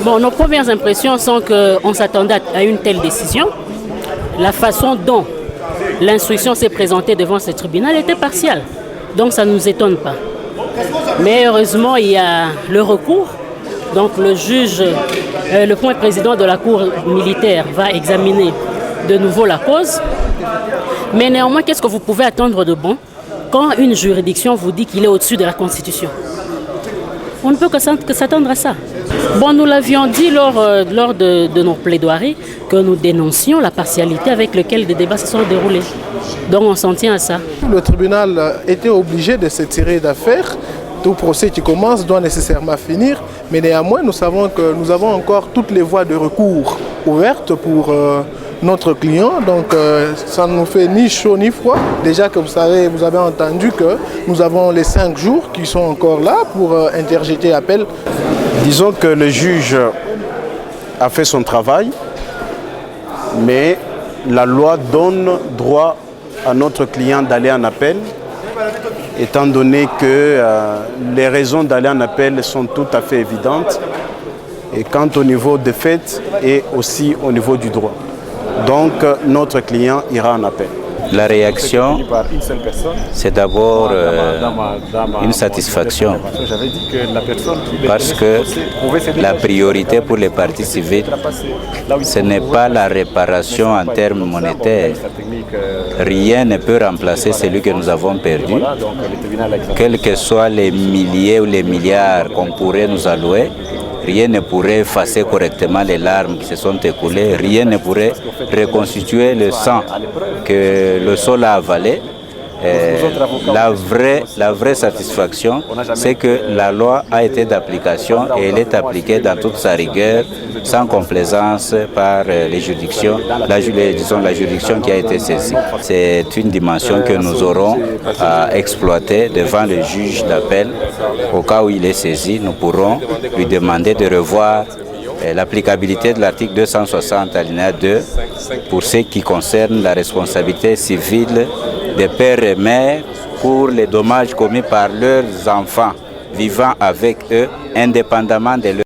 Bon, nos premières impressions sont qu'on s'attendait à une telle décision. La façon dont l'instruction s'est présentée devant ce tribunal était partielle. Donc ça ne nous étonne pas. Mais heureusement, il y a le recours. Donc le juge, le point président de la Cour militaire va examiner de nouveau la cause. Mais néanmoins, qu'est-ce que vous pouvez attendre de bon quand une juridiction vous dit qu'il est au-dessus de la Constitution? On ne peut que s'attendre à ça. Bon, nous l'avions dit lors de nos plaidoiries que nous dénoncions la partialité avec laquelle les débats se sont déroulés. Donc on s'en tient à ça. Le tribunal était obligé de se tirer d'affaire. Tout procès qui commence doit nécessairement finir, mais néanmoins nous savons que nous avons encore toutes les voies de recours ouvertes pour notre client, donc ça ne nous fait ni chaud ni froid. Déjà que vous avez entendu que nous avons les 5 jours qui sont encore là pour interjeter appel. Disons que le juge a fait son travail, mais la loi donne droit à notre client d'aller en appel, étant donné que les raisons d'aller en appel sont tout à fait évidentes, et quant au niveau des faits et aussi au niveau du droit. Donc notre client ira en appel. La réaction, c'est d'abord une satisfaction, parce que la priorité pour les parties civiles, ce n'est pas la réparation en termes monétaires. Rien ne peut remplacer celui que nous avons perdu, quels que soient les milliers ou les milliards qu'on pourrait nous allouer. Rien ne pourrait effacer correctement les larmes qui se sont écoulées. Rien ne pourrait reconstituer le sang que le sol a avalé. La vraie satisfaction, c'est que la loi a été d'application et elle est appliquée dans toute sa rigueur, sans complaisance par les juridictions, la juridiction qui a été saisie. C'est une dimension que nous aurons à exploiter devant le juge d'appel. Au cas où il est saisi, nous pourrons lui demander de revoir l'applicabilité de l'article 260 alinéa 2 pour ce qui concerne la responsabilité civile des pères et mères pour les dommages commis par leurs enfants vivant avec eux indépendamment de leur